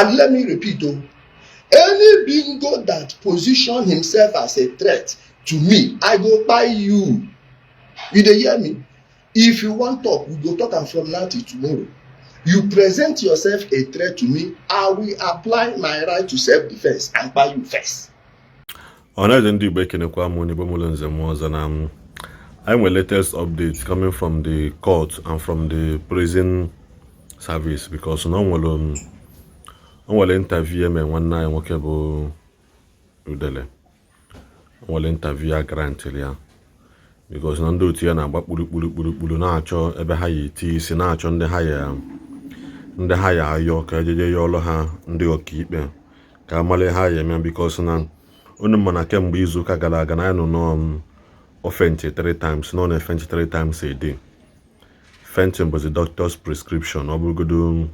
And let me repeat, any bingo that position himself as a threat to me, I go buy you. You dey hear me? If you want talk, we go talk am from now till tomorrow. You present yourself a threat to me, I will apply my right to self-defense and buy you first. Ọmenala Ndi Igbo ekenekwa m n'Igbo mụlụ nze m ọzọ na I have latest updates coming from the court and from the prison service because no nwere interview eme nwanne anyị nwoke bụ Udele. Nwere interview a grant ya because na ndị otu ya na-agba kpurukpuru na-achọ ebe ha yi eti isi na-achọ ndị ha ya ayọ ka ejeje ya ọlụ ha ndị ọkaikpe ka amale ha ya eme because na unu mana kemgbe izuụka gara aga na ya nọ offense 3 times, non offense 3 times a day. Fenting was the doctor's prescription. Obugodo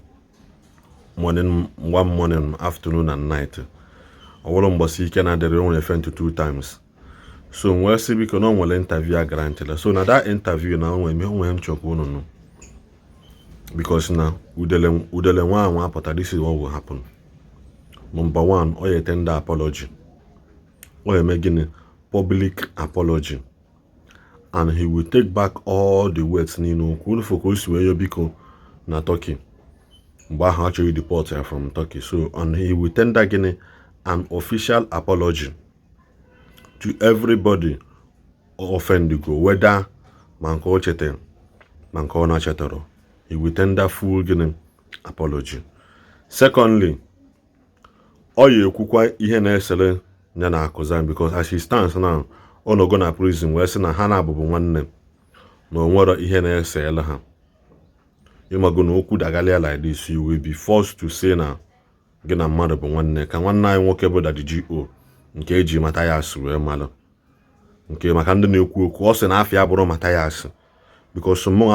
morning, one morning, afternoon, and night. Owolombosi can add their own offense 2 times. So we see we can no interview granted. So now that interview now we him chop no. Because now Udele one but this is what will happen. Number 1, or a tender apology. Or making public apology. And he will take back all the words cool focus where you biko na Turkey. But actually deport her from Turkey. So and he will tender an official apology to everybody offended go, whether manko chete, manko na chetero. He will tender full apology. Secondly, oye kukwa ihe na esele nyana akuzan because as he stands now, ono go na prison where say na hana bubu nwanne no nwere ihe na esele ha. You ma go no okwu dagalia like this, you will be forced to say na gina mmadụ bụ nwanne ka nwanne anyị nwoke bụ Daddy GO nke eji Matthias wee malụ nke maka ndị na-ekwu okwu ọ sị na afọ ya bụrụ Matthias because mụ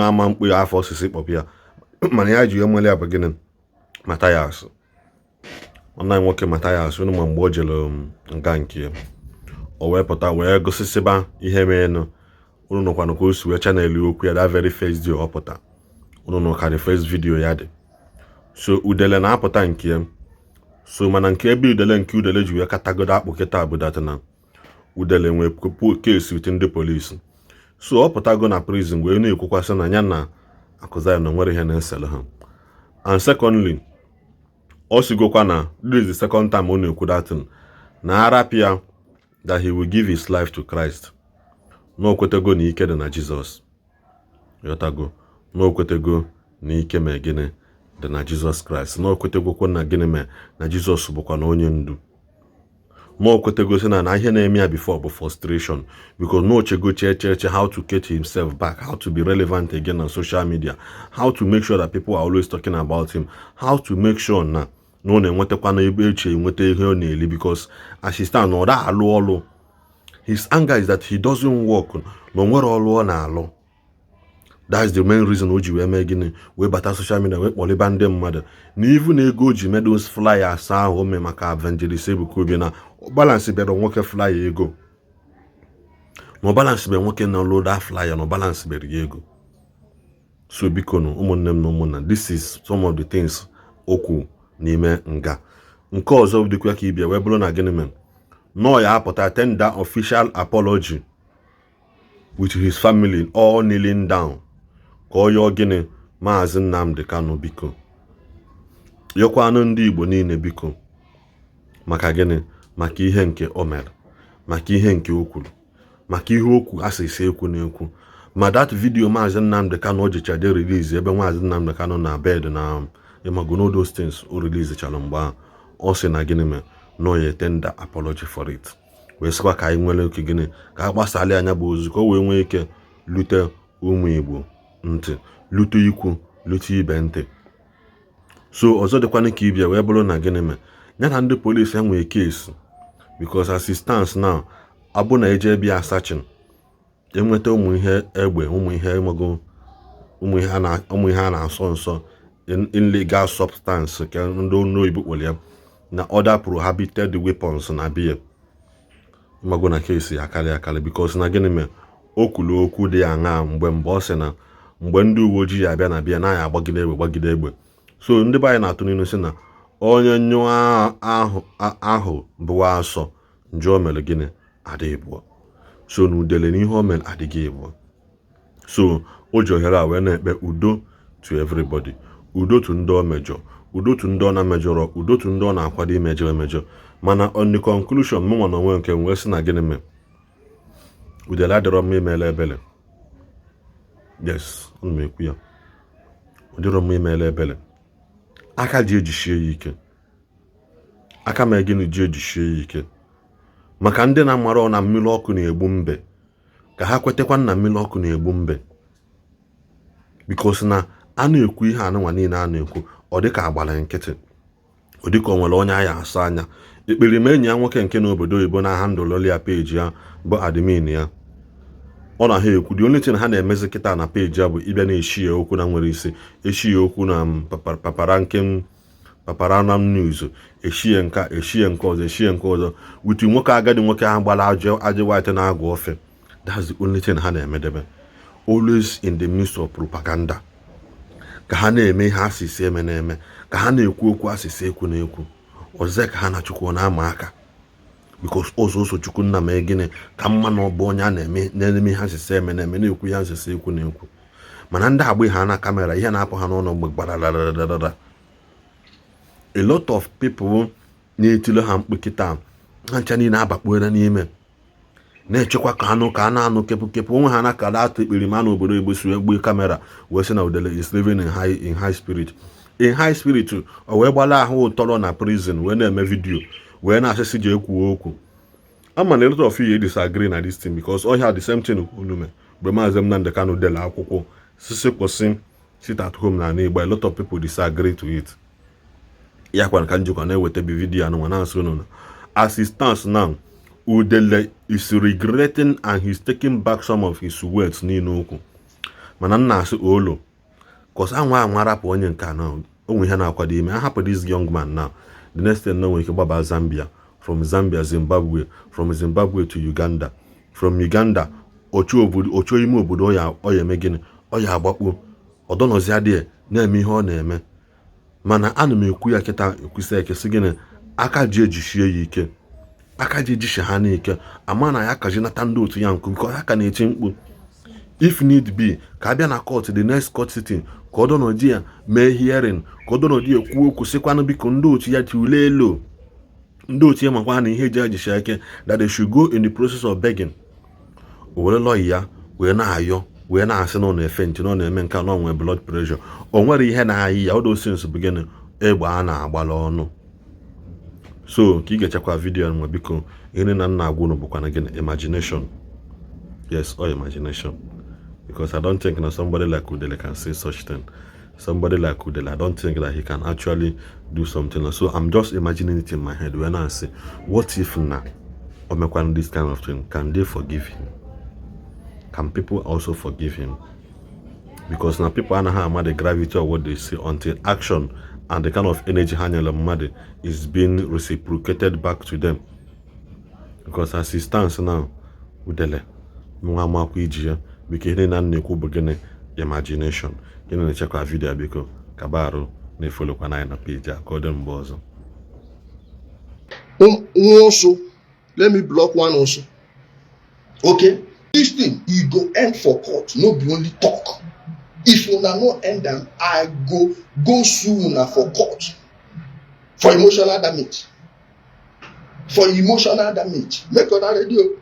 ama mkpu ya afọ osisi kpọpịa mana ya ji emele ya bụ gịnị Matthias. Nwanne anyị nwoke Matthias unu ma mgbe o jere nga nke o wee pụta wee gosisiba ihe meenụ unu nọkwanụ ka o si wee chanel okwu ya that very first day ọ pụta unu nọ ka the first video ya dị. So Udele na-apụta nke so mana nke ebe Udele ji wee katagodo akpụ kịta bụ dat na Udele nwee case with ndị police. So ọ pụtago na prison wee na-ekwukwasị na ya na akụza na nwere ihe na-esele ha. And secondly, ọ sigokwa na this is the second time ọ na-ekwu datin na arapia that he will give his life to Christ. Na okwetego na ike dị na Jesus. Yotago na okwetego na ike ma gịnị dị na Jesus Christ. Na okwetegokwa na gịnị me na Jesus bụkwa na onye ndu. Na okwetego sị na ihe na-eme ya before bụ frustration because no ochego cheche how to get himself back, how to be relevant again on social media, how to make sure that people are always talking about him, how to make sure na no na-enwetakwa na ebe eche enweta ihe ọ na-eli because as he stand na ọ alụ ọlụ. His anger is that he doesn't work na nwere ọlụ ọ na-alụ. That is the main reason o ji wee mee gịnị wee bata social media wee kpọliba ndị mmadụ na ivu na ego o ji mee those flyers ahụ o mee maka evangelist Ebuka Obi na balance bịara nwoke flyer ego na balance bịara nwoke na load that flyer na balance bịara ya ego. So biko no ụmụnne m na ụmụnna, this is some of the things okwu n'ime nga nke ọzọ dịkwa ka ibia wee bụrụ na gịnị men no ya apụta tender official apology with his family all kneeling down ka ọ yọọ gịnị Maazị Nnamdi Kanu biko yọkwanụ ndị Igbo niile biko maka gịnị maka ihe nke o mere, maka ihe nke o kwuru, maka ihe okwu asịsị ekwu na-ekwu ma that video Maazị Nnamdi Kanu o jicha de release ebe Maazị Nnamdi Kanu na bed na imagono those things o release chala mgbe ọ sị na gịnị me no ya tender apology for it wee sịkwa ka anyị nwere oke gịnị ka a gbasala anya bụ ozu ka o wee nwee ike lute ụmụ Igbo ntị, lute ikwu, lute ibe ntị. So ọzọ dịkwana ka ibia wee bụrụ na gịnị me ya na ndị polisi enwee case because as it stands now abụ na eje bịa searching enweta ụmụ ihe egbe, ụmụ ihe a na-asọ nsọ illegal substance ka ndị oyibo kpọrọ ya na other prohibited weapons na biya mago na case akali because na gịnị me o kwuru okwu dị aṅa mgbe ọ sị na mgbe ndị uwe ojii abịa na biya na ya agbagide egbe. So ndị be anyị na-atụ n'ilu sị na onye nyụọ ahụ bụwa asọ njọ mere gịnị adị Igbo. So na Udele n'ihe o mere adịghị Igbo. So o ji ohere a wee na-ekpe udo to everybody, udo to ndị o mejọ, udo to ndị ọ na-emejọrọ, udo to ndị ọ na-akwado imejọ emejọ. Mana on the conclusion mụ nwa na onwe nke wee sị na gịnị mee Udele adịrọ mma imele ebele. Yes, ọ na-ekwu ya, ọ dịrọ mma imele ebele. Aka ji ejisie ya ike, aka ma gịnị ji ejisie ya ike, maka ndị na-amara na mmiri ọkụ na-egbu mbe ka ha kwetekwa na mmiri ọkụ na-egbu mbe. Because na a na-ekwu ihe anụnwa niile a na-ekwu ọ dịka agbara nkịtị, ọ dịka o nwere onye anya asa anya. Ekperime enyi ya nwoke nke n'obodo oyibo na handụl ya peji ya bụ admin ya, ọ na ha ekwu the only thing ha na-emezi kịta na peji ya bụ ịbịa na-eshi ya okwu na nwere isi, eshi ya okwu na paparanam news, eshi ya nka, eshi ya nke ọzọ, eshi ya nke ọzọ, wuti nwoke agadi nwoke ahụ gbara ajị white na-agụ ofe. That's the only thing ha na-emedebe, always in the midst of propaganda. Ka ha na-eme ihe asịsị eme na-eme, ka ha na-ekwu okwu asịsị ekwu na-ekwu, ọzọ ka ha na Chukwu na-ama aka. Because ọzọ Chukwu nna mee gịnị ka mma na ọ bụ onye a na-eme ihe asịsị eme na-eme na-ekwu ihe asịsị ekwu na-ekwu. Mana ndị agba ha na kamera ihe na-apụ ha n'ọnụ mgbe gbara. A lot of people na-etile ha mkpu kịta ha ncha niile abakpuere n'ime na-echekwa ka a na-anụ kepụ onwe ha na ka atụ ekperima n'obodo Igbo si egbe kamera wee sị na Udele is living in high spirit. In high spirit o wee gbala ahụ ụtọrọ na prison wee na-eme vidio wee na-asịsị ji ekwu okwu. Ama na a lot of you disagree na this thing because all had the same thing ulume mgbe Maazị Nnamdi Kanu dele akwụkwọ sisi kwụsị sit at home na Igbo. A lot of people disagree to it. Ya kwa ka njikwa na-eweta bi vidio anụ na asị unu na as it stands now Udele is regretting and he's taking back some of his words niile okwu. Mana nna asị olo cause anwa rapụ onye nke na onwe ihe na-akwado ime. Ahapụ this young man now, the next thing na nwere ike gbaba Zambia, from Zambia Zimbabwe, from Zimbabwe to Uganda, from Uganda ocho ime obodo ọ ya eme gịnị ọ ya agbakpo ọdọnọzi adịghị na-eme ihe ọ na-eme. Mana ana m ekwu ya kịta ekwusi ekesi gịnị aka ji ejisie ya ike, aka ji ejishi ha n'ike. Ama na ya kaji nata ndị otu ya nkụ biko ya ka na-eti mkpu if need be ka abịa na court, the next court sitting ka ọdọnọdị ya mee hearing, ka ọdọnọdị ya kwuo okwu sịkwanụ biko ndị otu ya tule elu, ndị otu ya makwa na ihe ji ejishi ike that they should go in the process of begging. O were lọyi ya wee na-ayọ wee na-asị na ọ na-efe ntị na ọ na-eme nke na ọ nwee blood pressure. O nwere ihe na-ayị ya odo since beginning egbe a na-agbala ọnụ. So ka ị ga-echekwa vidio nwa biko ihe na nna agwụ unu bụkwa na gịnị imagination. Yes, or imagination. Because I don't think that somebody like Udele can say such thing. Somebody like Udele, I don't think that he can actually do something. So I'm just imagining it in my head when I say, what if now Omekwan this kind of thing? Can they forgive him? Can people also forgive him? Because now people are not the gravity of what they say until action and the kind of energy Hanyala is being reciprocated back to them. Because as he stands now, Udele, Iji because he didn't know imagination. You know, check our video because Kabaru ne follow na page according to also, let me block one also. Okay, this thing you go end for court, no be only talk. If you not end them, I go sue una for court for emotional damage. For emotional damage, make other radio.